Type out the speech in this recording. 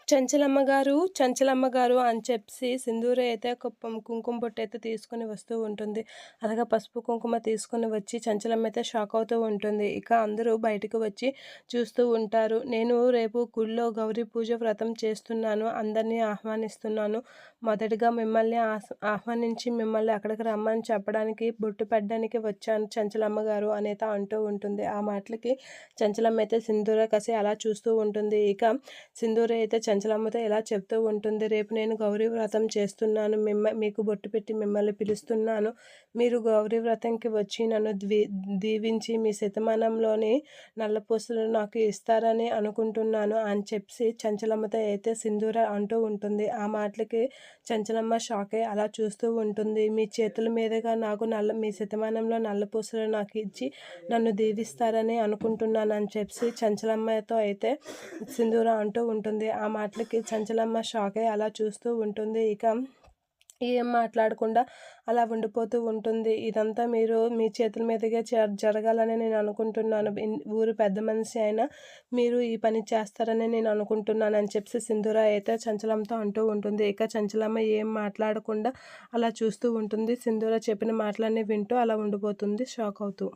చంచలమ్మ గారు అని చెప్పి సింధూర అయితే ఒక కుంకుమ బొట్టయితే తీసుకొని వస్తూ ఉంటుంది. అలాగా పసుపు, కుంకుమ తీసుకొని వచ్చి చంచలమ్మ అయితే షాక్ అవుతూ ఉంటుంది. ఇక అందరూ బయటకు వచ్చి చూస్తూ ఉంటారు. నేను రేపు గుడిలో గౌరీ పూజ వ్రతం చేస్తున్నాను. అందరినీ ఆహ్వానిస్తున్నాను. మొదటగా మిమ్మల్ని ఆహ్వానించి మిమ్మల్ని అక్కడికి రమ్మని చెప్పడానికి, బొట్టు పెట్టడానికి వచ్చాను చంచలమ్మ గారు అనేత అంటూ ఉంటుంది. ఆ మాటలకి చంచలమ్మ అయితే సింధూర కసి అలా చూస్తూ ఉంటుంది. ఇక సింధూర అయితే చంచలమ్మతో ఇలా చెప్తూ ఉంటుంది. రేపు నేను గౌరీ వ్రతం చేస్తున్నాను. మీకు బొట్టు పెట్టి మిమ్మల్ని పిలుస్తున్నాను. మీరు గౌరీ వ్రతంకి వచ్చి నన్ను దీవించి మీ శతమానంలోని నల్లపూసలు నాకు ఇస్తారని అనుకుంటున్నాను అని చెప్పి చంచలమ్మతో అయితే సింధూర అంటూ ఉంటుంది. ఆ మాటలకి చంచలమ్మ షాక్ అయ్యి అలా చూస్తూ ఉంటుంది. మీ చేతుల మీదుగా నాకు మీ శతమానంలో నల్లపూసలు నాకు ఇచ్చి నన్ను దీవిస్తారని అనుకుంటున్నాను అని చెప్పి చంచలమ్మతో అయితే సింధూర అంటూ ఉంటుంది. ఆ మాటలకి చంచలమ్మ షాక్ అయ్యి అలా చూస్తూ ఉంటుంది. ఇక ఏం మాట్లాడకుండా అలా ఉండిపోతూ ఉంటుంది. ఇదంతా మీరు మీ చేతుల మీదుగా జరగాలని నేను అనుకుంటున్నాను. ఊరు పెద్ద మనిషి అయినా మీరు ఈ పని చేస్తారని నేను అనుకుంటున్నాను అని చెప్పి సింధూర అయితే చంచలంతో అంటూ ఉంటుంది. ఇక చంచలమ్మ ఏం మాట్లాడకుండా అలా చూస్తూ ఉంటుంది. సింధూర చెప్పిన మాటలన్నీ వింటూ అలా ఉండిపోతుంది షాక్ అవుతూ.